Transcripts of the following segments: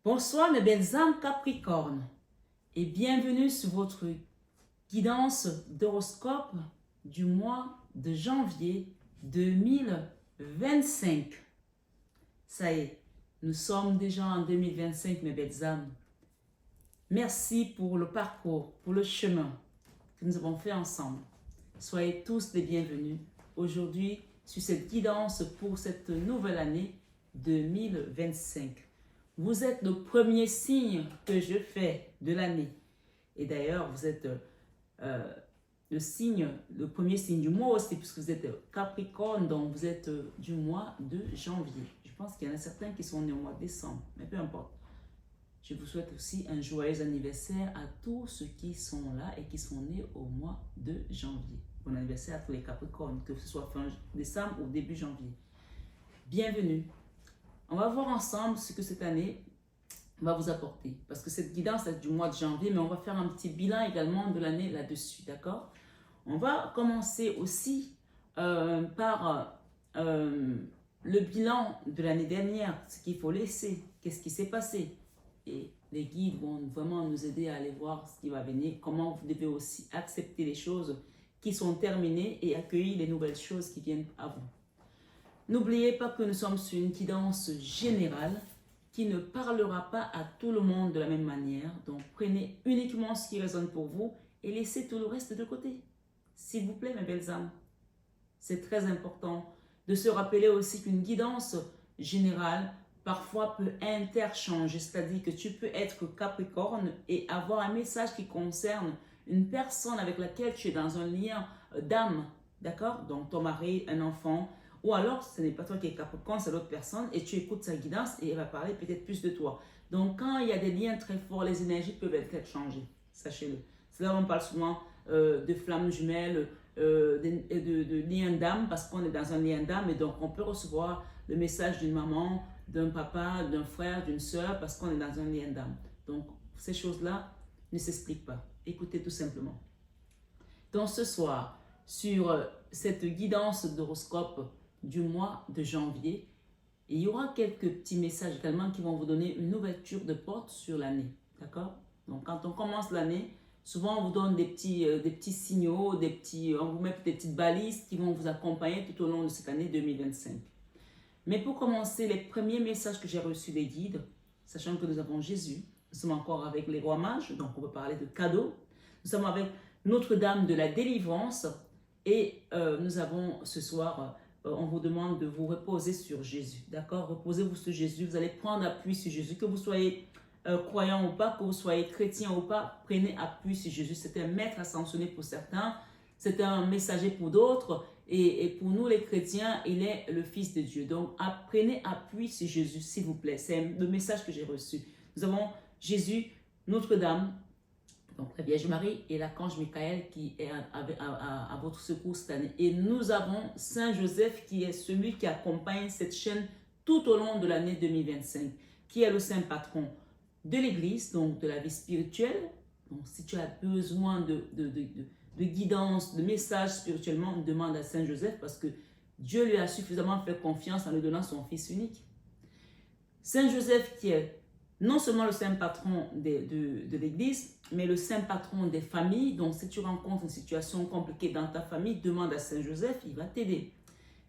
Bonsoir mes belles âmes Capricorne et bienvenue sur votre guidance d'horoscope du mois de janvier 2025. Ça y est, nous sommes déjà en 2025 mes belles âmes. Merci pour le parcours, pour le chemin que nous avons fait ensemble. Soyez tous les bienvenus aujourd'hui sur cette guidance pour cette nouvelle année 2025. Vous êtes le premier signe que je fais de l'année. Et d'ailleurs, vous êtes le premier signe du mois aussi, puisque vous êtes Capricorne, donc vous êtes du mois de janvier. Je pense qu'il y en a certains qui sont nés au mois de décembre, mais peu importe. Je vous souhaite aussi un joyeux anniversaire à tous ceux qui sont là et qui sont nés au mois de janvier. Bon anniversaire à tous les Capricornes, que ce soit fin décembre ou début janvier. Bienvenue. On va voir ensemble ce que cette année va vous apporter. Parce que cette guidance est du mois de janvier, mais on va faire un petit bilan également de l'année là-dessus, d'accord? On va commencer aussi par le bilan de l'année dernière, ce qu'il faut laisser, qu'est-ce qui s'est passé. Et les guides vont vraiment nous aider à aller voir ce qui va venir, comment vous devez aussi accepter les choses qui sont terminées et accueillir les nouvelles choses qui viennent à vous. N'oubliez pas que nous sommes sur une guidance générale qui ne parlera pas à tout le monde de la même manière. Donc, prenez uniquement ce qui résonne pour vous et laissez tout le reste de côté. S'il vous plaît, mes belles âmes. C'est très important de se rappeler aussi qu'une guidance générale parfois peut interchanger. C'est-à-dire que tu peux être Capricorne et avoir un message qui concerne une personne avec laquelle tu es dans un lien d'âme. D'accord? Donc, ton mari, un enfant. Ou alors, ce n'est pas toi qui es Capricorne, c'est l'autre personne et tu écoutes sa guidance et elle va parler peut-être plus de toi. Donc, quand il y a des liens très forts, les énergies peuvent être changées. Sachez-le. C'est là où on parle souvent de flammes jumelles, de liens d'âme parce qu'on est dans un lien d'âme et donc on peut recevoir le message d'une maman, d'un papa, d'un frère, d'une soeur parce qu'on est dans un lien d'âme. Donc, ces choses-là ne s'expliquent pas. Écoutez tout simplement. Donc, ce soir, sur cette guidance d'horoscope du mois de janvier, il y aura quelques petits messages également qui vont vous donner une ouverture de porte sur l'année, d'accord? Donc quand on commence l'année, souvent on vous donne des petits signaux, on vous met des petites balises qui vont vous accompagner tout au long de cette année 2025. Mais pour commencer, les premiers messages que j'ai reçus des guides, sachant que nous avons Jésus, nous sommes encore avec les rois mages, donc on peut parler de cadeaux, nous sommes avec Notre-Dame de la délivrance et nous avons ce soir... on vous demande de vous reposer sur Jésus, d'accord? Reposez-vous sur Jésus, vous allez prendre appui sur Jésus, que vous soyez croyant ou pas, que vous soyez chrétien ou pas, prenez appui sur Jésus. C'est un maître ascensionné pour certains, c'est un messager pour d'autres, et pour nous les chrétiens, il est le Fils de Dieu. Donc, prenez appui sur Jésus, s'il vous plaît. C'est le message que j'ai reçu. Nous avons Jésus, Notre-Dame, donc la Vierge Marie et l'archange Michael qui est à votre secours cette année. Et nous avons Saint Joseph qui est celui qui accompagne cette chaîne tout au long de l'année 2025, qui est le saint patron de l'Église, donc de la vie spirituelle. Donc si tu as besoin de guidance, de message spirituellement, demande à Saint Joseph parce que Dieu lui a suffisamment fait confiance en lui donnant son Fils unique. Saint Joseph qui est non seulement le saint patron de l'Église, mais le saint patron des familles. Donc, si tu rencontres une situation compliquée dans ta famille, demande à Saint Joseph, il va t'aider.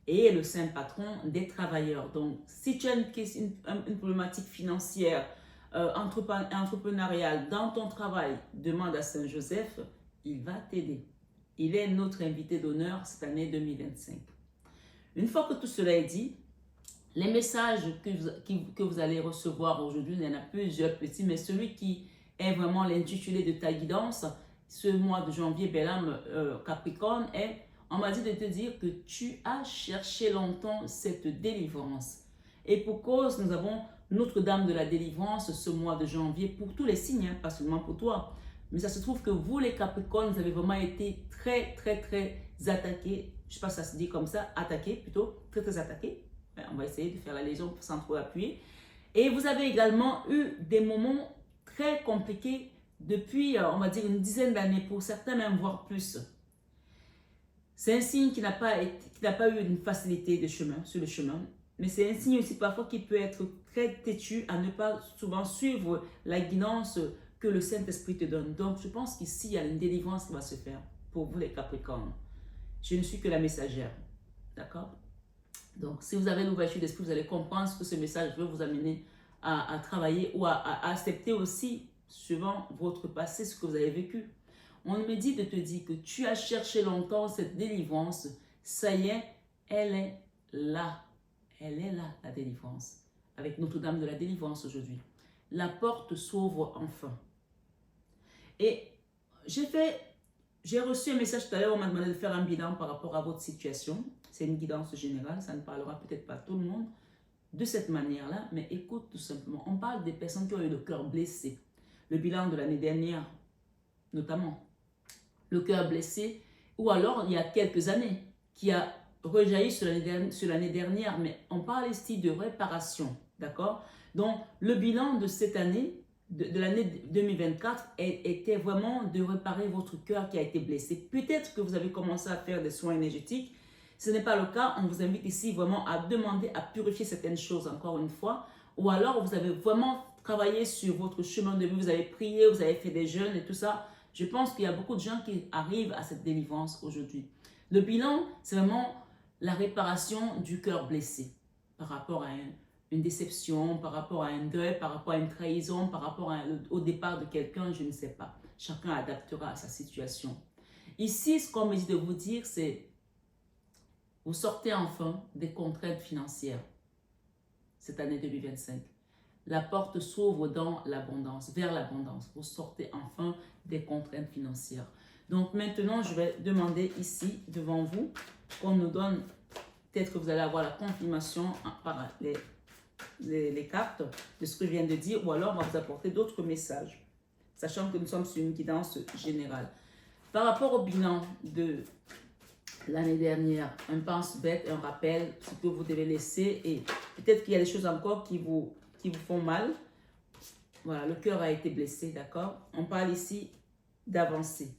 Et le saint patron des travailleurs. Donc, si tu as une problématique financière, entrepreneuriale dans ton travail, demande à Saint Joseph, il va t'aider. Il est notre invité d'honneur cette année 2025. Une fois que tout cela est dit, les messages que vous allez recevoir aujourd'hui, il y en a plusieurs petits, mais celui qui est vraiment l'intitulé de ta guidance, ce mois de janvier, belle âme Capricorne, on m'a dit de te dire que tu as cherché longtemps cette délivrance. Et pour cause, nous avons Notre-Dame de la délivrance ce mois de janvier pour tous les signes, hein, pas seulement pour toi. Mais ça se trouve que vous, les Capricornes, vous avez vraiment été très, très, très attaqués. Je ne sais pas si ça se dit comme ça, attaqués plutôt, très, très attaqués. On va essayer de faire la légion sans trop appuyer. Et vous avez également eu des moments très compliqués depuis, on va dire, une dizaine d'années, pour certains même, voire plus. C'est un signe qui n'a pas eu une facilité de chemin, sur le chemin. Mais c'est un signe aussi parfois qui peut être très têtu à ne pas souvent suivre la guidance que le Saint-Esprit te donne. Donc, je pense qu'ici, il y a une délivrance qui va se faire pour vous les Capricornes. Je ne suis que la messagère. D'accord? Donc, si vous avez l'ouverture d'esprit, vous allez comprendre ce que ce message veut vous amener à travailler ou à accepter aussi, suivant votre passé, ce que vous avez vécu. On me dit de te dire que tu as cherché longtemps cette délivrance. Ça y est, elle est là. Elle est là, la délivrance. Avec Notre-Dame de la délivrance aujourd'hui. La porte s'ouvre enfin. Et j'ai reçu un message tout à l'heure, on m'a demandé de faire un bilan par rapport à votre situation. C'est une guidance générale, ça ne parlera peut-être pas à tout le monde de cette manière-là, mais écoute tout simplement. On parle des personnes qui ont eu le cœur blessé. Le bilan de l'année dernière, notamment. Le cœur blessé, ou alors il y a quelques années, qui a rejailli sur l'année dernière, mais on parle ici de réparation, d'accord? Donc, le bilan de cette année, de l'année 2024, était vraiment de réparer votre cœur qui a été blessé. Peut-être que vous avez commencé à faire des soins énergétiques. Ce n'est pas le cas. On vous invite ici vraiment à demander à purifier certaines choses encore une fois. Ou alors, vous avez vraiment travaillé sur votre chemin de vie. Vous avez prié, vous avez fait des jeûnes et tout ça. Je pense qu'il y a beaucoup de gens qui arrivent à cette délivrance aujourd'hui. Le bilan, c'est vraiment la réparation du cœur blessé par rapport à une déception, par rapport à un deuil, par rapport à une trahison, par rapport au départ de quelqu'un, je ne sais pas. Chacun adaptera à sa situation. Ici, ce qu'on me dit de vous dire, c'est vous sortez enfin des contraintes financières cette année 2025. La porte s'ouvre dans l'abondance, vers l'abondance. Vous sortez enfin des contraintes financières. Donc maintenant, je vais demander ici, devant vous, qu'on nous donne, peut-être que vous allez avoir la confirmation par les cartes de ce que je viens de dire, ou alors on va vous apporter d'autres messages, sachant que nous sommes sur une guidance générale. Par rapport au bilan de l'année dernière, un pense bête, un rappel, ce que vous devez laisser, et peut-être qu'il y a des choses encore qui vous font mal. Voilà, le cœur a été blessé, d'accord? On parle ici d'avancer.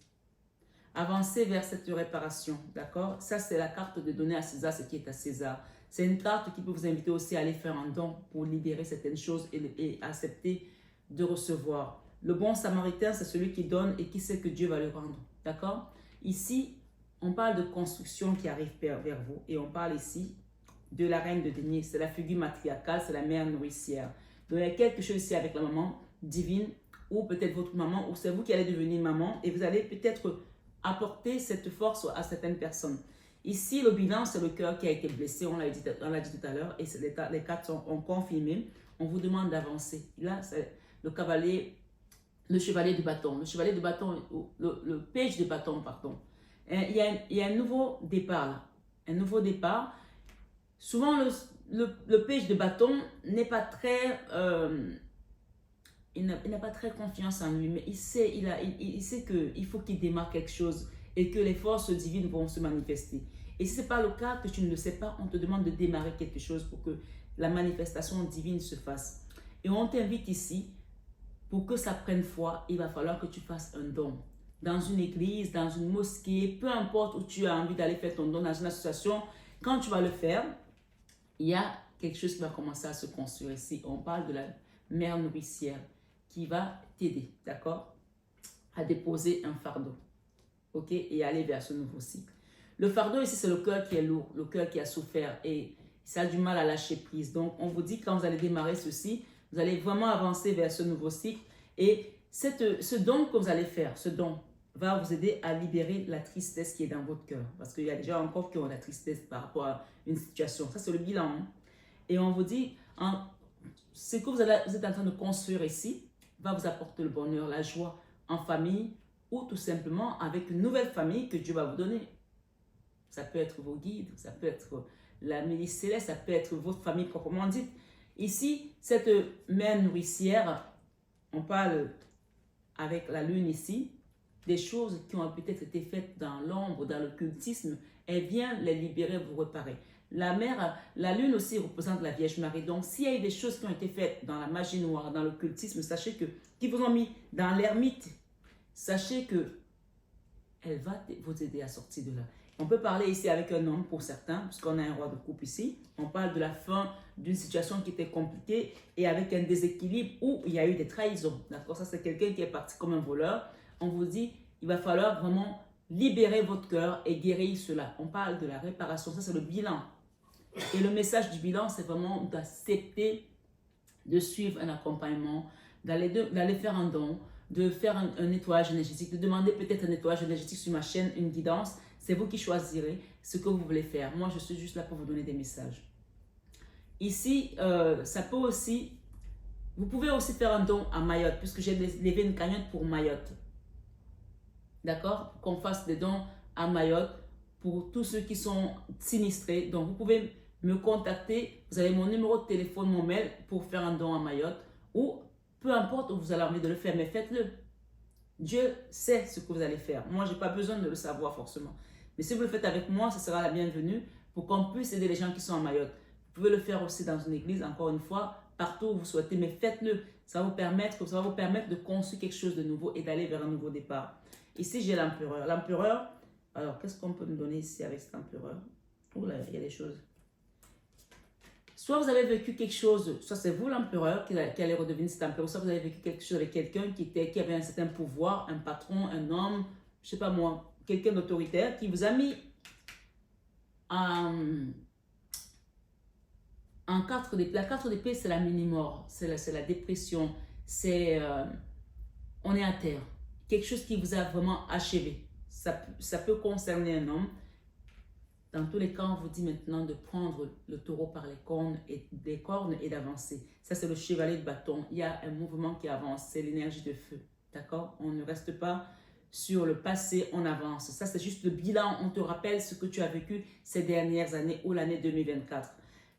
Avancer vers cette réparation, d'accord? Ça, c'est la carte de donner à César ce qui est à César. C'est une carte qui peut vous inviter aussi à aller faire un don pour libérer certaines choses et accepter de recevoir. Le bon samaritain, c'est celui qui donne et qui sait que Dieu va le rendre, d'accord? Ici, on parle de construction qui arrive vers vous et on parle ici de la reine de denier. C'est la figure matriarcale, c'est la mère nourricière. Donc, il y a quelque chose ici avec la maman divine ou peut-être votre maman ou c'est vous qui allez devenir maman et vous allez peut-être apporter cette force à certaines personnes. Ici, le bilan, c'est le cœur qui a été blessé, on l'a dit tout à l'heure, et les cartes ont confirmé. On vous demande d'avancer. Là, c'est le chevalier de bâton. Le chevalier de bâton, le page de bâton, pardon. Il y a un nouveau départ là. Un nouveau départ. Souvent, le page de bâton n'est pas très... il n'a pas très confiance en lui, mais il sait qu'il faut qu'il démarre quelque chose et que les forces divines vont se manifester. Et si ce n'est pas le cas, que tu ne le sais pas, on te demande de démarrer quelque chose pour que la manifestation divine se fasse. Et on t'invite ici, pour que ça prenne foi, il va falloir que tu fasses un don. Dans une église, dans une mosquée, peu importe où tu as envie d'aller faire ton don, dans une association, quand tu vas le faire, il y a quelque chose qui va commencer à se construire ici. On parle de la mère nourricière qui va t'aider, d'accord, à déposer un fardeau, ok, et aller vers ce nouveau cycle. Le fardeau ici, c'est le cœur qui est lourd, le cœur qui a souffert et ça a du mal à lâcher prise. Donc, on vous dit quand vous allez démarrer ceci, vous allez vraiment avancer vers ce nouveau cycle et ce don que vous allez faire, ce don va vous aider à libérer la tristesse qui est dans votre cœur. Parce qu'il y a déjà encore qui ont la tristesse par rapport à une situation. Ça, c'est le bilan. Hein? Et on vous dit, ce que vous êtes en train de construire ici va vous apporter le bonheur, la joie en famille ou tout simplement avec une nouvelle famille que Dieu va vous donner. Ça peut être vos guides, ça peut être la milice céleste, ça peut être votre famille proprement dite. Ici, cette mère nourricière, on parle avec la lune ici, des choses qui ont peut-être été faites dans l'ombre, dans l'occultisme, elle vient les libérer, vous réparer. La lune aussi représente la Vierge Marie. Donc, s'il y a eu des choses qui ont été faites dans la magie noire, dans l'occultisme, sachez que, qui vous ont mis dans l'ermite, sachez que elle va vous aider à sortir de là. On peut parler ici avec un homme pour certains, puisqu'on a un roi de coupe ici. On parle de la fin d'une situation qui était compliquée et avec un déséquilibre où il y a eu des trahisons. D'accord? Ça, c'est quelqu'un qui est parti comme un voleur. On vous dit, il va falloir vraiment libérer votre cœur et guérir cela. On parle de la réparation. Ça, c'est le bilan. Et le message du bilan, c'est vraiment d'accepter de suivre un accompagnement, d'aller faire un don, de faire un nettoyage énergétique, de demander peut-être un nettoyage énergétique sur ma chaîne, une guidance. C'est vous qui choisirez ce que vous voulez faire. Moi, je suis juste là pour vous donner des messages. Ici, ça peut aussi, vous pouvez aussi faire un don à Mayotte, puisque j'ai levé une cagnotte pour Mayotte. D'accord? Qu'on fasse des dons à Mayotte pour tous ceux qui sont sinistrés. Donc, vous pouvez me contacter. Vous avez mon numéro de téléphone, mon mail pour faire un don à Mayotte. Ou peu importe où vous avez envie de le faire, mais faites-le. Dieu sait ce que vous allez faire. Moi, je n'ai pas besoin de le savoir forcément. Mais si vous le faites avec moi, ce sera la bienvenue pour qu'on puisse aider les gens qui sont à Mayotte. Vous pouvez le faire aussi dans une église, encore une fois, partout où vous souhaitez, mais faites-le. Ça va vous permettre de construire quelque chose de nouveau et d'aller vers un nouveau départ. Ici, j'ai l'empereur. L'empereur, alors qu'est-ce qu'on peut me donner ici avec cet empereur? Oh là, il y a des choses. Soit vous avez vécu quelque chose, soit c'est vous l'empereur qui allait redevenir cet empereur, soit vous avez vécu quelque chose avec quelqu'un qui avait un certain pouvoir, un patron, un homme, je ne sais pas moi, quelqu'un d'autoritaire qui vous a mis en 4 d'épée. La 4 d'épée, c'est la mini-mort, c'est la dépression, on est à terre. Quelque chose qui vous a vraiment achevé. Ça peut concerner un homme. Dans tous les cas, on vous dit maintenant de prendre le taureau par les cornes et d'avancer. Ça, c'est le chevalier de bâton. Il y a un mouvement qui avance, c'est l'énergie de feu. D'accord? On ne reste pas sur le passé, on avance. Ça, c'est juste le bilan. On te rappelle ce que tu as vécu ces dernières années ou l'année 2024.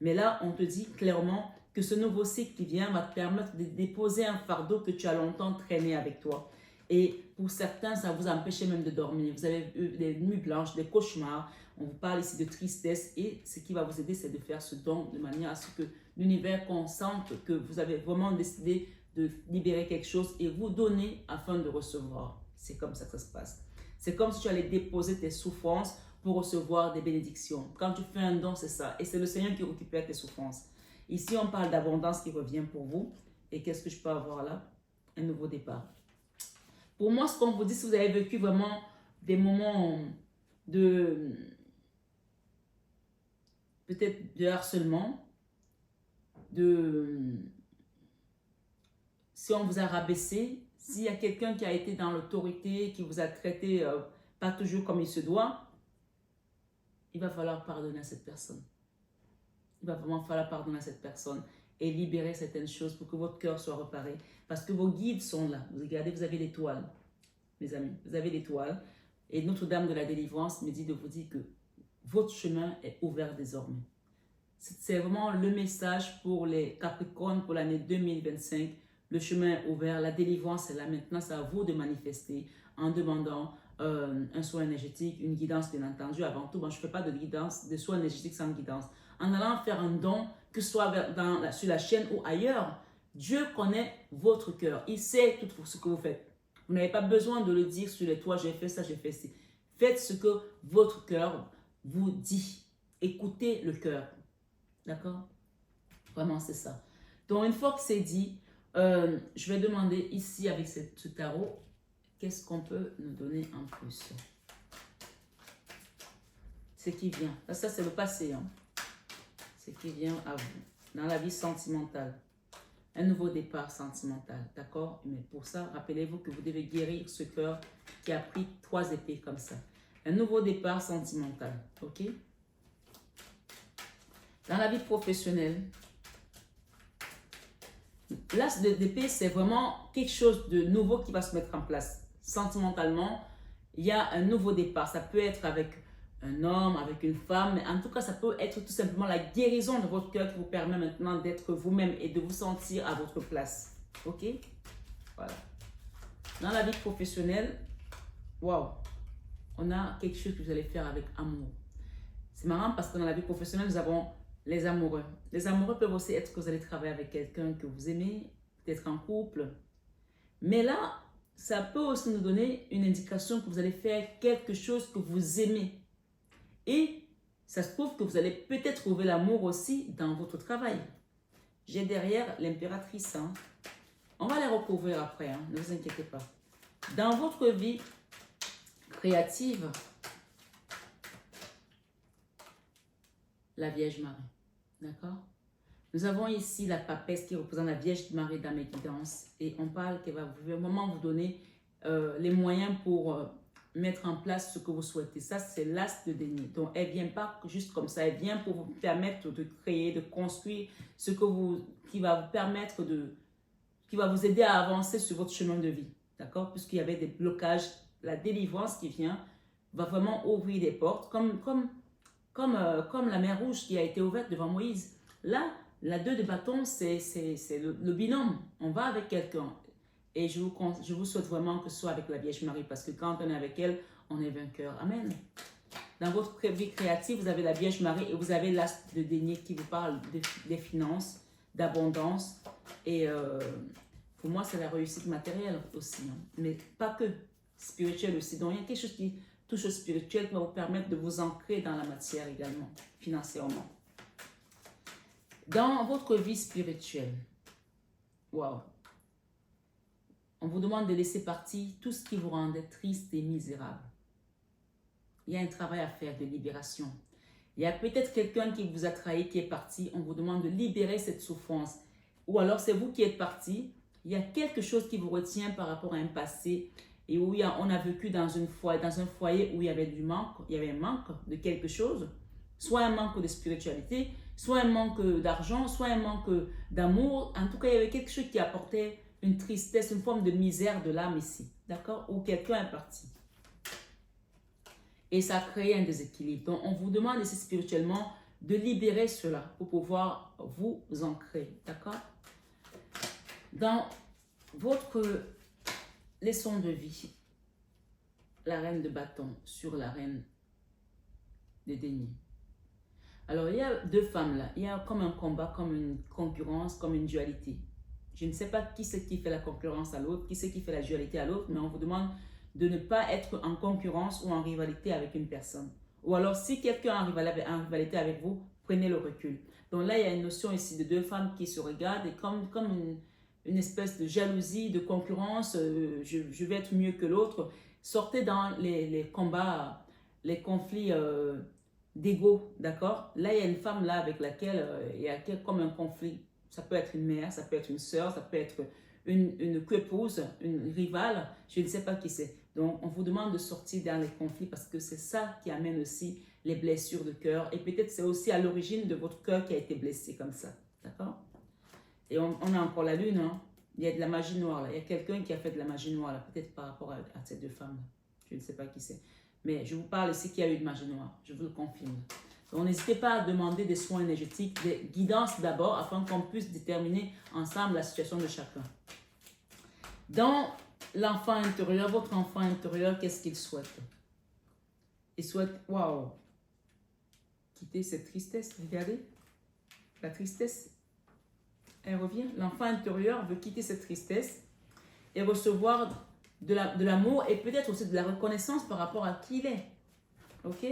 Mais là, on te dit clairement que ce nouveau cycle qui vient va te permettre de déposer un fardeau que tu as longtemps traîné avec toi. Et pour certains, ça vous empêchait même de dormir. Vous avez eu des nuits blanches, des cauchemars. On vous parle ici de tristesse et ce qui va vous aider, c'est de faire ce don de manière à ce que l'univers consente que vous avez vraiment décidé de libérer quelque chose et vous donner afin de recevoir. C'est comme ça que ça se passe. C'est comme si tu allais déposer tes souffrances pour recevoir des bénédictions. Quand tu fais un don, c'est ça. Et c'est le Seigneur qui récupère tes souffrances. Ici, on parle d'abondance qui revient pour vous. Et qu'est-ce que je peux avoir là? Un nouveau départ. Pour moi, ce qu'on vous dit, si vous avez vécu vraiment des moments de peut-être de harcèlement, si on vous a rabaissé, s'il y a quelqu'un qui a été dans l'autorité, qui vous a traité pas toujours comme il se doit, il va falloir pardonner à cette personne. Il va vraiment falloir pardonner à cette personne et libérer certaines choses pour que votre cœur soit réparé. Parce que vos guides sont là. Vous regardez, vous avez l'étoile, mes amis. Vous avez l'étoile. Et Notre-Dame de la Délivrance me dit de vous dire que votre chemin est ouvert désormais. C'est vraiment le message pour les Capricornes pour l'année 2025. Le chemin est ouvert, la délivrance est là maintenant. C'est à vous de manifester en demandant un soin énergétique, une guidance bien entendu. Avant tout, je ne fais pas de guidance, de soin énergétique sans guidance. En allant faire un don, que ce soit sur la chaîne ou ailleurs, Dieu connaît votre cœur. Il sait tout ce que vous faites. Vous n'avez pas besoin de le dire sur les toits, j'ai fait ça, j'ai fait ci. Faites ce que votre cœur vous dit. Écoutez le cœur. D'accord? Vraiment, c'est ça. Donc, une fois que c'est dit, je vais demander ici avec ce tarot, qu'est-ce qu'on peut nous donner en plus? Ce qui vient. Ça c'est le passé. Hein. Ce qui vient à vous. Dans la vie sentimentale. Un nouveau départ sentimental. D'accord? Mais pour ça, rappelez-vous que vous devez guérir ce cœur qui a pris 3 épées comme ça. Un nouveau départ sentimental. Ok? Dans la vie professionnelle, l'as d'épée, c'est vraiment quelque chose de nouveau qui va se mettre en place. Sentimentalement, il y a un nouveau départ. Ça peut être avec un homme, avec une femme, mais en tout cas, ça peut être tout simplement la guérison de votre cœur qui vous permet maintenant d'être vous-même et de vous sentir à votre place. Ok? Voilà. Dans la vie professionnelle, waouh, on a quelque chose que vous allez faire avec amour. C'est marrant parce que dans la vie professionnelle, nous avons les amoureux. Les amoureux peuvent aussi être que vous allez travailler avec quelqu'un que vous aimez, peut-être en couple. Mais là, ça peut aussi nous donner une indication que vous allez faire quelque chose que vous aimez. Et ça se trouve que vous allez peut-être trouver l'amour aussi dans votre travail. J'ai derrière l'impératrice. Hein. On va les recouvrir après, hein, ne vous inquiétez pas. Dans votre vie créative, la Vierge Marie. D'accord? Nous avons ici la papesse qui représente la Vierge Marie dans mes guidances. Et on parle qu'elle va vraiment vous donner les moyens pour mettre en place ce que vous souhaitez. Ça, c'est l'as de déni. Donc, elle ne vient pas juste comme ça. Elle vient pour vous permettre de créer, de construire ce que qui va vous permettre qui va vous aider à avancer sur votre chemin de vie. D'accord? Puisqu'il y avait des blocages, la délivrance qui vient va vraiment ouvrir des portes, comme la mer Rouge qui a été ouverte devant Moïse. Là, la 2 de bâton, c'est le binôme. On va avec quelqu'un. Et je vous souhaite vraiment que ce soit avec la Vierge Marie, parce que quand on est avec elle, on est vainqueur. Amen. Dans votre vie créative, vous avez la Vierge Marie et vous avez l'as de denier qui vous parle des finances, d'abondance. Et pour moi, c'est la réussite matérielle aussi. Hein. Mais pas que, spirituelle aussi. Donc, il y a quelque chose qui touche au spirituel qui va vous permettre de vous ancrer dans la matière également, financièrement. Dans votre vie spirituelle, waouh, on vous demande de laisser partir tout ce qui vous rendait triste et misérable. Il y a un travail à faire de libération. Il y a peut-être quelqu'un qui vous a trahi, qui est parti. On vous demande de libérer cette souffrance. Ou alors c'est vous qui êtes parti. Il y a quelque chose qui vous retient par rapport à un passé et où on a vécu dans un foyer où il y avait du manque, il y avait un manque de quelque chose, soit un manque de spiritualité, soit un manque d'argent, soit un manque d'amour. En tout cas, il y avait quelque chose qui apportait une tristesse, une forme de misère de l'âme ici, d'accord? Où quelqu'un est parti. Et ça a créé un déséquilibre. Donc, on vous demande ici spirituellement de libérer cela pour pouvoir vous ancrer, d'accord? Dans votre leçon de vie, la reine de bâton sur la reine de denier. Alors, il y a deux femmes là. Il y a comme un combat, comme une concurrence, comme une dualité. Je ne sais pas qui c'est qui fait la concurrence à l'autre, qui c'est qui fait la dualité à l'autre, mais on vous demande de ne pas être en concurrence ou en rivalité avec une personne. Ou alors, si quelqu'un est en rivalité avec vous, prenez le recul. Donc là, il y a une notion ici de deux femmes qui se regardent et comme une espèce de jalousie, de concurrence, je vais être mieux que l'autre. Sortez dans les combats, les conflits d'ego, d'accord? Là, il y a une femme là avec laquelle il y a comme un conflit. Ça peut être une mère, ça peut être une sœur, ça peut être une épouse, une rivale, je ne sais pas qui c'est. Donc, on vous demande de sortir dans les conflits parce que c'est ça qui amène aussi les blessures de cœur. Et peut-être c'est aussi à l'origine de votre cœur qui a été blessé comme ça, d'accord? Et on a encore la lune, hein? Il y a de la magie noire là. Il y a quelqu'un qui a fait de la magie noire là, peut-être par rapport à ces deux femmes là. Je ne sais pas qui c'est. Mais je vous parle ici qu'il y a eu de magie noire, je vous le confirme. Donc, n'hésitez pas à demander des soins énergétiques, des guidances d'abord, afin qu'on puisse déterminer ensemble la situation de chacun. Dans l'enfant intérieur, votre enfant intérieur, qu'est-ce qu'il souhaite? Il souhaite, waouh, quitter cette tristesse. Regardez, la tristesse, elle revient. L'enfant intérieur veut quitter cette tristesse et recevoir de l'amour et peut-être aussi de la reconnaissance par rapport à qui il est. Ok?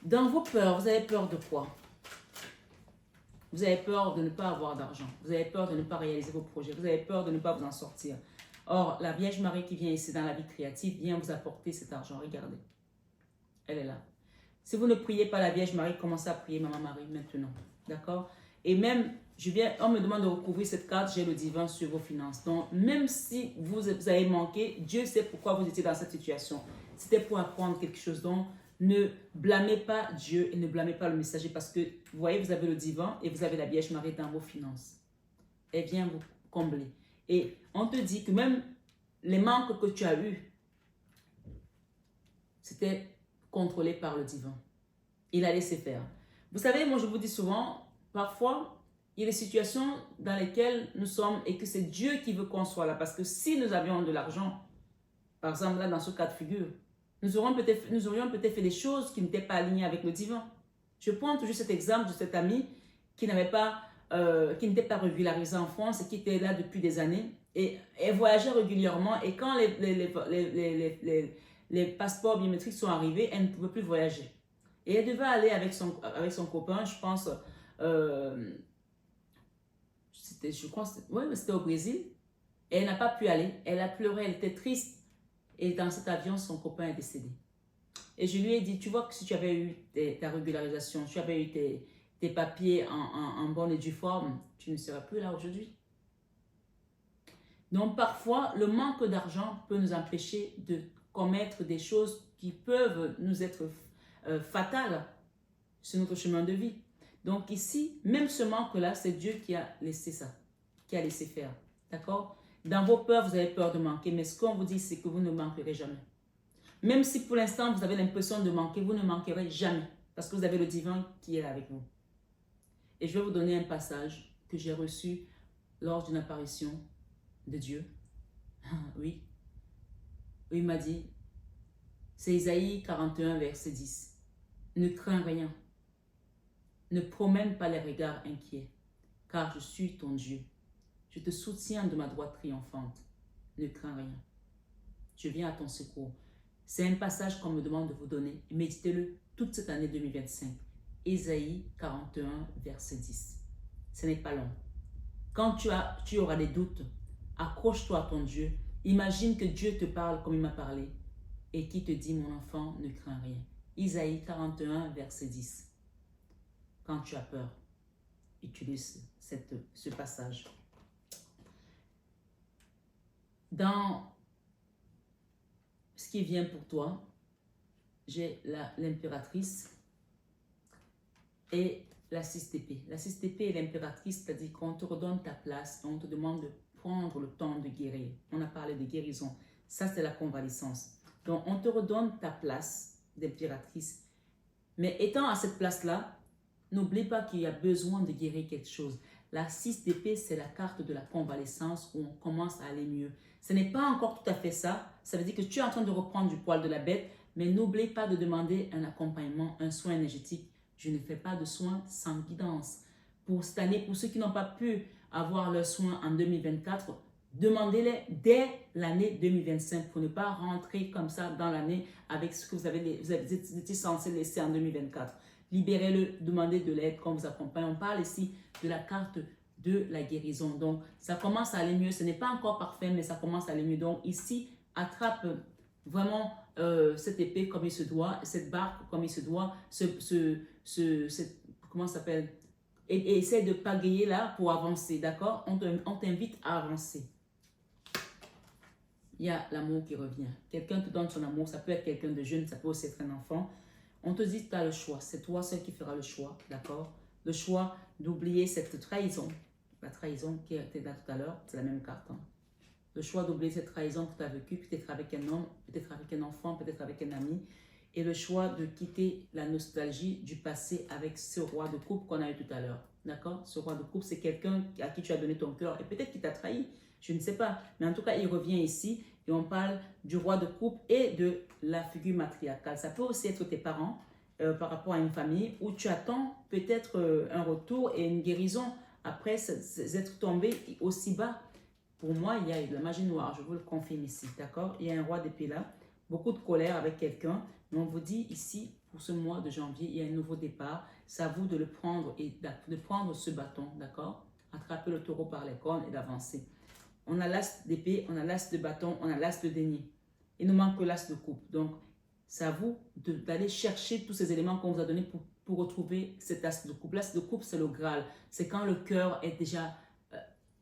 Dans vos peurs, vous avez peur de quoi? Vous avez peur de ne pas avoir d'argent. Vous avez peur de ne pas réaliser vos projets. Vous avez peur de ne pas vous en sortir. Or, la Vierge Marie qui vient ici dans la vie créative vient vous apporter cet argent. Regardez. Elle est là. Si vous ne priez pas la Vierge Marie, commencez à prier Maman Marie maintenant. D'accord? Et même, on me demande de recouvrir cette carte, j'ai le divin sur vos finances. Donc, même si vous avez manqué, Dieu sait pourquoi vous étiez dans cette situation. C'était pour apprendre quelque chose. Donc, ne blâmez pas Dieu et ne blâmez pas le messager parce que, vous voyez, vous avez le divin et vous avez la Vierge Marie dans vos finances. Elle vient vous combler. Et on te dit que même les manques que tu as eus, c'était contrôlé par le divin. Il a laissé faire. Vous savez, moi je vous dis souvent, parfois, il y a des situations dans lesquelles nous sommes et que c'est Dieu qui veut qu'on soit là. Parce que si nous avions de l'argent, par exemple là dans ce cas de figure, nous aurions peut-être fait des choses qui n'étaient pas alignées avec le divin. Je prends toujours cet exemple de cet ami qui n'était pas régularisé en France et qui était là depuis des années et voyageait régulièrement. Et quand les passeports biométriques sont arrivés, elle ne pouvait plus voyager. Et elle devait aller avec son copain, je pense, je crois, c'était au Brésil. Et elle n'a pas pu aller. Elle a pleuré, elle était triste. Et dans cet avion, son copain est décédé. Et je lui ai dit, tu vois que si tu avais eu ta régularisation, tu avais eu tes papiers en bonne et due forme, tu ne serais plus là aujourd'hui. Donc parfois, le manque d'argent peut nous empêcher de commettre des choses qui peuvent nous être fatales sur notre chemin de vie. Donc ici, même ce manque-là, c'est Dieu qui a laissé ça, qui a laissé faire. D'accord? Dans vos peurs, vous avez peur de manquer, mais ce qu'on vous dit, c'est que vous ne manquerez jamais. Même si pour l'instant, vous avez l'impression de manquer, vous ne manquerez jamais, parce que vous avez le divin qui est là avec vous. Et je vais vous donner un passage que j'ai reçu lors d'une apparition de Dieu. Oui. Il m'a dit, c'est Isaïe 41, verset 10. Ne crains rien. Ne promène pas les regards inquiets, car je suis ton Dieu. Je te soutiens de ma droite triomphante. Ne crains rien. Je viens à ton secours. C'est un passage qu'on me demande de vous donner. Méditez-le toute cette année 2025. Isaïe 41, verset 10. Ce n'est pas long. Quand tu auras des doutes, accroche-toi à ton Dieu. Imagine que Dieu te parle comme il m'a parlé et qui te dit, mon enfant, ne crains rien. Isaïe 41, verset 10. Quand tu as peur, utilise ce passage. Dans ce qui vient pour toi, j'ai l'impératrice et la 6 d'épée. La 6 d'épée et l'impératrice, c'est-à-dire qu'on te redonne ta place, on te demande de prendre le temps de guérir. On a parlé de guérison. Ça, c'est la convalescence. Donc, on te redonne ta place d'impératrice. Mais étant à cette place-là, n'oublie pas qu'il y a besoin de guérir quelque chose. La 6 d'épée, c'est la carte de la convalescence où on commence à aller mieux. Ce n'est pas encore tout à fait ça. Ça veut dire que tu es en train de reprendre du poil de la bête, mais n'oublie pas de demander un accompagnement, un soin énergétique. Je ne fais pas de soins sans guidance. Pour cette année, pour ceux qui n'ont pas pu avoir leurs soins en 2024, demandez-les dès l'année 2025 pour ne pas rentrer comme ça dans l'année avec ce que vous étiez censé laisser en 2024. Libérez-le, demandez de l'aide qu'on vous accompagne. On parle ici de la carte de la guérison. Donc, ça commence à aller mieux. Ce n'est pas encore parfait, mais ça commence à aller mieux. Donc, ici, attrape vraiment cette épée comme il se doit, cette barque comme il se doit, comment ça s'appelle? Et essaie de pagayer là pour avancer, d'accord? On t'invite à avancer. Il y a l'amour qui revient. Quelqu'un te donne son amour, ça peut être quelqu'un de jeune, ça peut aussi être un enfant. On te dit que tu as le choix, c'est toi seul qui fera le choix, d'accord? Le choix d'oublier cette trahison, la trahison qui était là tout à l'heure, c'est la même carte. Hein? Le choix d'oublier cette trahison que tu as vécue, peut-être avec un homme, peut-être avec un enfant, peut-être avec un ami. Et le choix de quitter la nostalgie du passé avec ce roi de coupe qu'on a eu tout à l'heure. D'accord? Ce roi de coupe, c'est quelqu'un à qui tu as donné ton cœur et peut-être qu'il t'a trahi. Je ne sais pas. Mais en tout cas, il revient ici et on parle du roi de coupe et de la figure matriarcale. Ça peut aussi être tes parents par rapport à une famille où tu attends peut-être un retour et une guérison après être tombé aussi bas. Pour moi, il y a de la magie noire, je vous le confirme ici. D'accord? Il y a un roi d'épée là. Beaucoup de colère avec quelqu'un. Mais on vous dit ici, pour ce mois de janvier, il y a un nouveau départ. C'est à vous de le prendre et de prendre ce bâton, d'accord? Attraper le taureau par les cornes et d'avancer. On a l'as d'épée, on a l'as de bâton, on a l'as de denier. Il nous manque que l'as de coupe. Donc, c'est à vous d'aller chercher tous ces éléments qu'on vous a donnés pour retrouver cet as de coupe. L'as de coupe, c'est le Graal. C'est quand le cœur est déjà,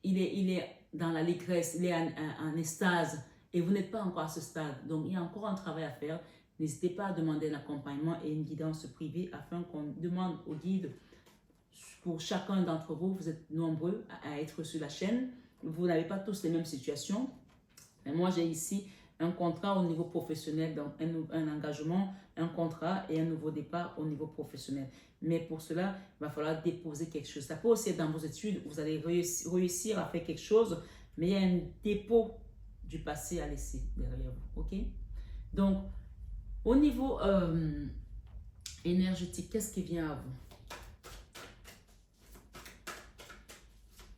il est dans l'allégresse, il est en extase. Et vous n'êtes pas encore à ce stade. Donc, il y a encore un travail à faire. N'hésitez pas à demander un accompagnement et une guidance privée afin qu'on demande au guide pour chacun d'entre vous. Vous êtes nombreux à être sur la chaîne. Vous n'avez pas tous les mêmes situations. Mais moi, j'ai ici un contrat au niveau professionnel, donc un engagement, un contrat et un nouveau départ au niveau professionnel. Mais pour cela, il va falloir déposer quelque chose. Ça peut aussi être dans vos études, vous allez réussir à faire quelque chose, mais il y a un dépôt du passé à laisser derrière vous. Ok? Donc, au niveau énergétique, qu'est-ce qui vient à vous?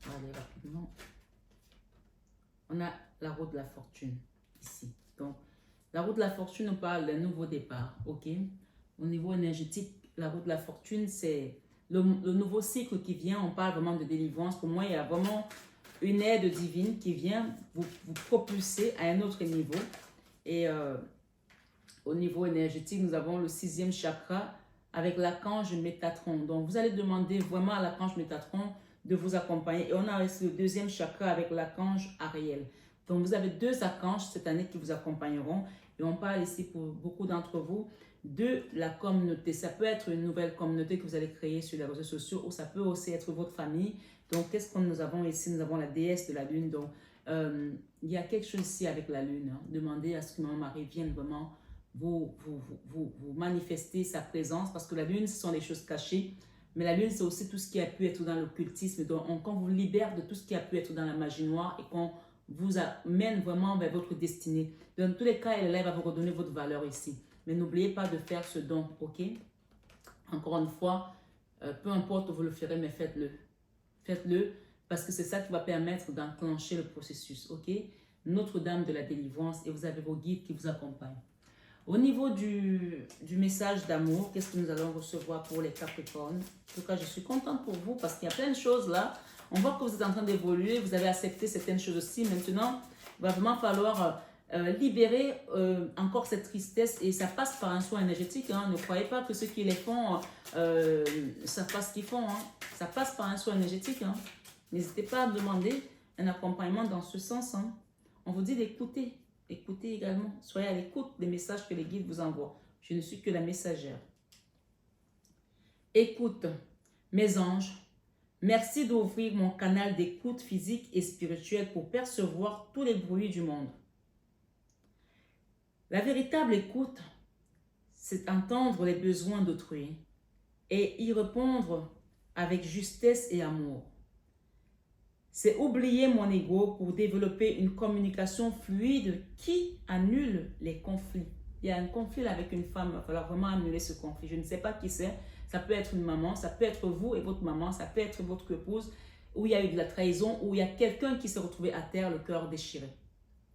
Allez, rapidement. On a la roue de la fortune ici. Donc, la roue de la fortune nous parle d'un nouveau départ. Ok? Au niveau énergétique, la roue de la fortune, c'est le nouveau cycle qui vient. On parle vraiment de délivrance. Pour moi, il y a vraiment une aide divine qui vient vous propulser à un autre niveau. Et au niveau énergétique, nous avons le 6e chakra avec l'archange Métatron. Donc, vous allez demander vraiment à l'archange Métatron de vous accompagner. Et on a aussi le 2e chakra avec l'archange Ariel. Donc, vous avez 2 archanges cette année qui vous accompagneront. Et on parle ici pour beaucoup d'entre vous de la communauté. Ça peut être une nouvelle communauté que vous allez créer sur les réseaux sociaux ou ça peut aussi être votre famille. Donc, qu'est-ce que nous avons ici? Nous avons la déesse de la lune. Donc, il y a quelque chose ici avec la lune. Hein. Demandez à ce que Maman Marie vienne vraiment vous manifester sa présence parce que la lune, ce sont les choses cachées. Mais la lune, c'est aussi tout ce qui a pu être dans l'occultisme. Donc, on vous libère de tout ce qui a pu être dans la magie noire et qu'on vous amène vraiment vers votre destinée. Dans tous les cas, elle est là, elle va vous redonner votre valeur ici. Mais n'oubliez pas de faire ce don, ok? Encore une fois, peu importe où vous le ferez, mais faites-le. Faites-le parce que c'est ça qui va permettre d'enclencher le processus, ok? Notre-Dame de la délivrance et vous avez vos guides qui vous accompagnent. Au niveau du message d'amour, qu'est-ce que nous allons recevoir pour les Capricornes? En tout cas, je suis contente pour vous parce qu'il y a plein de choses là. On voit que vous êtes en train d'évoluer, vous avez accepté certaines choses aussi. Maintenant, il va vraiment falloir libérer encore cette tristesse et ça passe par un soin énergétique. Hein. Ne croyez pas que ceux qui les font savent pas ce qu'ils font. Hein. Ça passe par un soin énergétique. Hein. N'hésitez pas à demander un accompagnement dans ce sens. Hein. On vous dit d'écouter. Écoutez également. Soyez à l'écoute des messages que les guides vous envoient. Je ne suis que la messagère. Écoute, mes anges. Merci d'ouvrir mon canal d'écoute physique et spirituelle pour percevoir tous les bruits du monde. La véritable écoute, c'est entendre les besoins d'autrui et y répondre avec justesse et amour. C'est oublier mon ego pour développer une communication fluide qui annule les conflits. Il y a un conflit avec une femme, il va falloir vraiment annuler ce conflit. Je ne sais pas qui c'est. Ça peut être une maman, ça peut être vous et votre maman, ça peut être votre épouse, où il y a eu de la trahison, où il y a quelqu'un qui s'est retrouvé à terre, le cœur déchiré.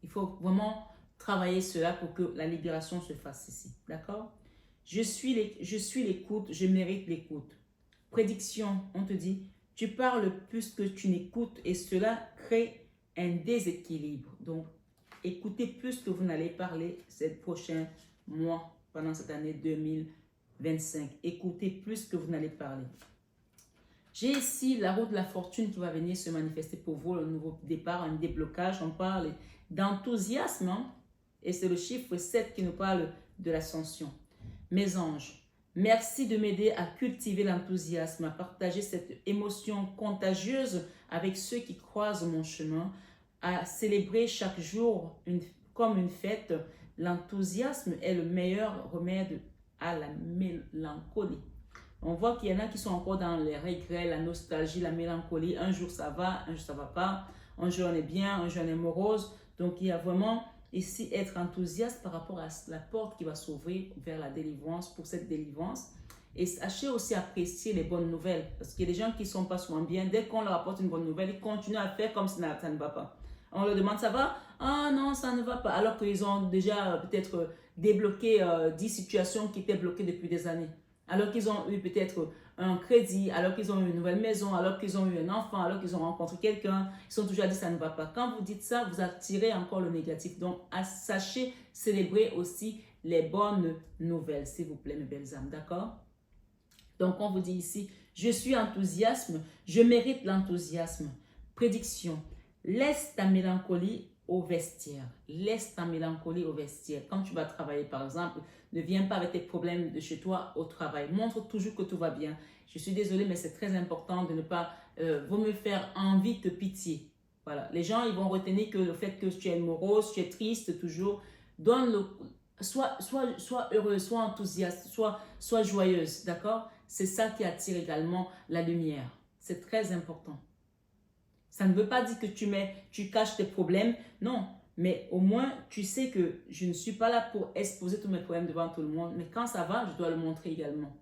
Il faut vraiment travailler cela pour que la libération se fasse ici. D'accord? Je suis l'écoute, je mérite l'écoute. Prédiction, on te dit, tu parles plus que tu n'écoutes et cela crée un déséquilibre. Donc, écoutez plus que vous n'allez parler ces prochains mois pendant cette année 2025. Écoutez plus que vous n'allez parler. J'ai ici la roue de la fortune qui va venir se manifester pour vous, le nouveau départ, un déblocage. On parle d'enthousiasme hein? Et c'est le chiffre 7 qui nous parle de l'ascension. Mes anges, merci de m'aider à cultiver l'enthousiasme, à partager cette émotion contagieuse avec ceux qui croisent mon chemin, à célébrer chaque jour comme une fête. L'enthousiasme est le meilleur remède à la mélancolie. On voit qu'il y en a qui sont encore dans les regrets, la nostalgie, la mélancolie. Un jour ça va, un jour ça va pas. Un jour on est bien, un jour on est morose. Donc il y a vraiment ici être enthousiaste par rapport à la porte qui va s'ouvrir vers la délivrance, pour cette délivrance. Et sachez aussi apprécier les bonnes nouvelles. Parce qu'il y a des gens qui ne sont pas souvent bien. Dès qu'on leur apporte une bonne nouvelle, ils continuent à faire comme si ça ne va pas. On leur demande, ça va? Ah non, ça ne va pas. Alors qu'ils ont déjà peut-être débloqué 10 situations qui étaient bloquées depuis des années. Alors qu'ils ont eu peut-être un crédit, alors qu'ils ont eu une nouvelle maison, alors qu'ils ont eu un enfant, alors qu'ils ont rencontré quelqu'un, ils sont toujours dit ça ne va pas. Quand vous dites ça, vous attirez encore le négatif. Donc, sachez célébrer aussi les bonnes nouvelles, s'il vous plaît, mes belles âmes, d'accord? Donc, on vous dit ici, je suis enthousiasme, je mérite l'enthousiasme. Prédiction, laisse ta mélancolie au vestiaire. Laisse ta mélancolie au vestiaire. Quand tu vas travailler, par exemple, ne viens pas avec tes problèmes de chez toi au travail. Montre toujours que tout va bien. Je suis désolée, mais c'est très important de ne pas vaut mieux faire envie que pitié. Voilà. Les gens, ils vont retenir que le fait que tu es morose, tu es triste toujours, sois heureuse, sois enthousiaste, sois joyeuse, d'accord? C'est ça qui attire également la lumière. C'est très important. Ça ne veut pas dire que tu caches tes problèmes, non. Mais au moins, tu sais que je ne suis pas là pour exposer tous mes problèmes devant tout le monde. Mais quand ça va, je dois le montrer également.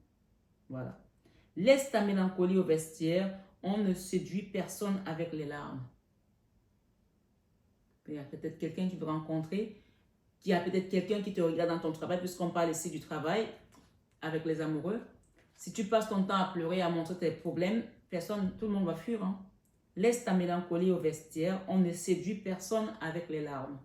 Voilà. Laisse ta mélancolie au vestiaire. On ne séduit personne avec les larmes. Il y a peut-être quelqu'un qui veut rencontrer. Il y a peut-être quelqu'un qui te regarde dans ton travail, puisqu'on parle ici du travail. avec les amoureux. Si tu passes ton temps à pleurer, à montrer tes problèmes, tout le monde va fuir. Hein. Laisse ta mélancolie au vestiaire. On ne séduit personne avec les larmes.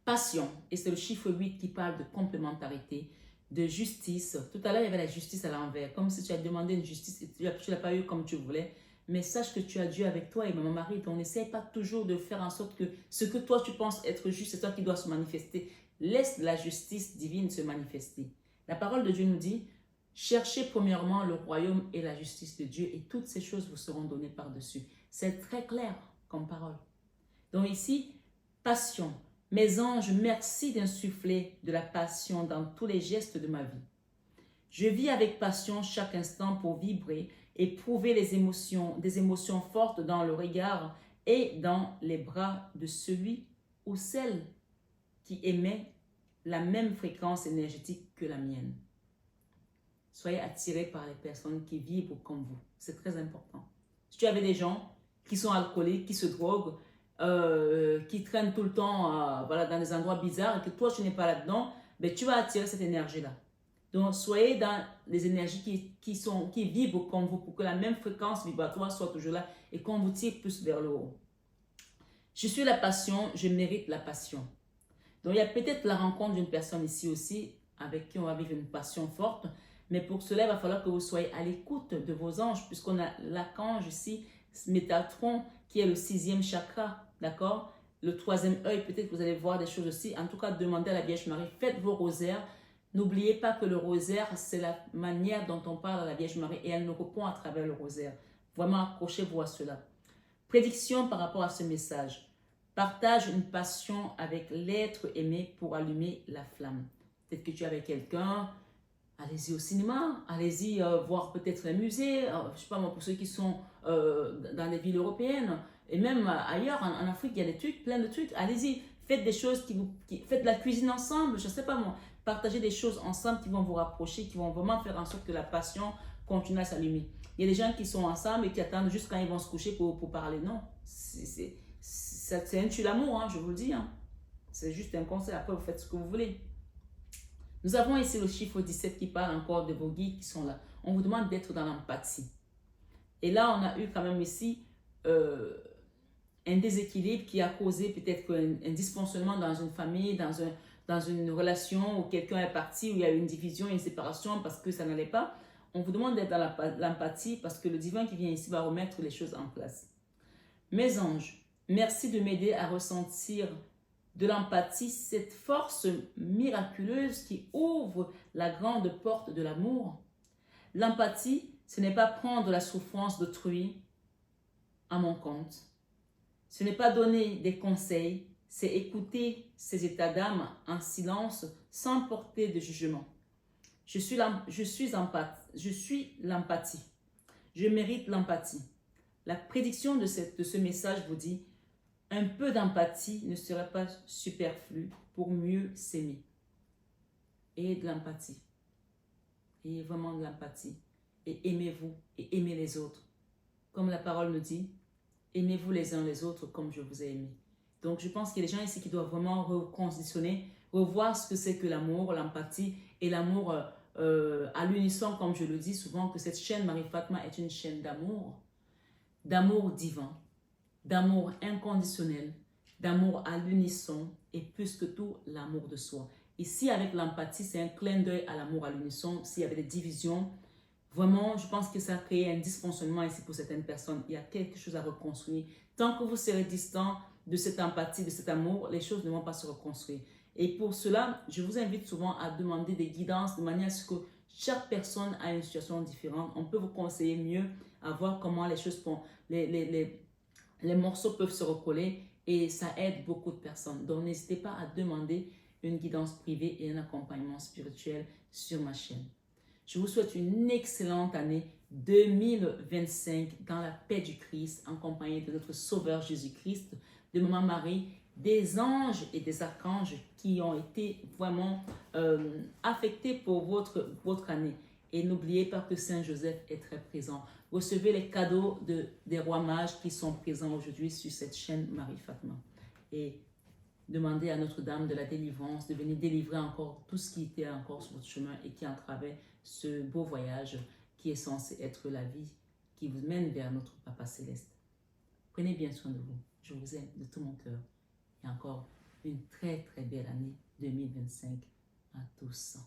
Passion, et c'est le chiffre 8 qui parle de complémentarité, de justice. Tout à l'heure, il y avait la justice à l'envers, comme si tu as demandé une justice et tu ne l'as pas eu comme tu voulais. Mais sache que tu as Dieu avec toi et mon mari, donc n'essaie pas toujours de faire en sorte que ce que toi tu penses être juste, c'est toi qui dois se manifester. Laisse la justice divine se manifester. La parole de Dieu nous dit, cherchez premièrement le royaume et la justice de Dieu et toutes ces choses vous seront données par-dessus. C'est très clair comme parole. Donc ici, passion. Mes anges, merci d'insuffler de la passion dans tous les gestes de ma vie. Je vis avec passion chaque instant pour vibrer, éprouver des émotions fortes dans le regard et dans les bras de celui ou celle qui émet la même fréquence énergétique que la mienne. Soyez attirés par les personnes qui vibrent comme vous. C'est très important. Si tu avais des gens qui sont alcooliques, qui se droguent, qui traînent tout le temps voilà, dans des endroits bizarres et que toi tu n'es pas là-dedans, ben, tu vas attirer cette énergie-là. Donc soyez dans les énergies qui vibrent comme vous pour que la même fréquence vibratoire soit toujours là et qu'on vous tire plus vers le haut. Je suis la passion, je mérite la passion. Donc il y a peut-être la rencontre d'une personne ici aussi avec qui on va vivre une passion forte, mais pour cela il va falloir que vous soyez à l'écoute de vos anges puisqu'on a l'archange ici, Métatron, qui est le 6e chakra. D'accord? Le 3e œil, peut-être que vous allez voir des choses aussi. En tout cas, demandez à la Vierge Marie, faites vos rosaires. N'oubliez pas que le rosaire, c'est la manière dont on parle à la Vierge Marie et elle nous répond à travers le rosaire. Vraiment, accrochez-vous à cela. Prédiction par rapport à ce message. Partage une passion avec l'être aimé pour allumer la flamme. Peut-être que tu es avec quelqu'un, allez-y au cinéma, allez-y voir peut-être un musée, je ne sais pas moi, pour ceux qui sont dans les villes européennes, et même ailleurs, en Afrique, il y a des trucs, plein de trucs, allez-y, faites des choses, faites de la cuisine ensemble, je ne sais pas moi, partagez des choses ensemble qui vont vous rapprocher, qui vont vraiment faire en sorte que la passion continue à s'allumer. Il y a des gens qui sont ensemble et qui attendent juste quand ils vont se coucher pour parler, non, c'est un tue l'amour, hein, je vous le dis, hein. C'est juste un conseil, après vous faites ce que vous voulez. Nous avons ici le chiffre 17 qui parle encore de vos guides qui sont là. On vous demande d'être dans l'empathie. Et là, on a eu quand même ici un déséquilibre qui a causé peut-être un dysfonctionnement dans une famille, dans une relation où quelqu'un est parti, où il y a eu une division, une séparation parce que ça n'allait pas. On vous demande d'être dans l'empathie parce que le divin qui vient ici va remettre les choses en place. Mes anges, merci de m'aider à ressentir de l'empathie, cette force miraculeuse qui ouvre la grande porte de l'amour. L'empathie, ce n'est pas prendre la souffrance d'autrui à mon compte. Ce n'est pas donner des conseils, c'est écouter ses états d'âme en silence sans porter de jugement. Je suis l'empathie. Je mérite l'empathie. La prédiction de ce message vous dit: un peu d'empathie ne serait pas superflu pour mieux s'aimer. Ayez de l'empathie. Ayez vraiment de l'empathie. Et aimez-vous et aimez les autres. Comme la parole nous dit, aimez-vous les uns les autres comme je vous ai aimé. Donc je pense qu'il y a des gens ici qui doivent vraiment reconditionner, revoir ce que c'est que l'amour, l'empathie et l'amour à l'unisson, comme je le dis souvent, que cette chaîne Marie Fatma est une chaîne d'amour divin, d'amour inconditionnel, d'amour à l'unisson et plus que tout, l'amour de soi. Ici, avec l'empathie, c'est un clin d'œil à l'amour à l'unisson. S'il y avait des divisions, vraiment, je pense que ça a créé un dysfonctionnement ici pour certaines personnes. Il y a quelque chose à reconstruire. Tant que vous serez distant de cette empathie, de cet amour, les choses ne vont pas se reconstruire. Et pour cela, je vous invite souvent à demander des guidances de manière à ce que chaque personne a une situation différente. On peut vous conseiller mieux à voir comment les choses font. Les morceaux peuvent se recoller et ça aide beaucoup de personnes. Donc, n'hésitez pas à demander une guidance privée et un accompagnement spirituel sur ma chaîne. Je vous souhaite une excellente année 2025 dans la paix du Christ, en compagnie de notre Sauveur Jésus-Christ, de Maman Marie, des anges et des archanges qui ont été vraiment affectés pour votre année. Et n'oubliez pas que Saint Joseph est très présent. Recevez les cadeaux des rois mages qui sont présents aujourd'hui sur cette chaîne Marie Fatma. Et Demandez à Notre-Dame de la délivrance de venir délivrer encore tout ce qui était encore sur votre chemin et qui entravait ce beau voyage qui est censé être la vie qui vous mène vers notre Papa Céleste. Prenez bien soin de vous. Je vous aime de tout mon cœur. Et encore une très très belle année 2025 à tous.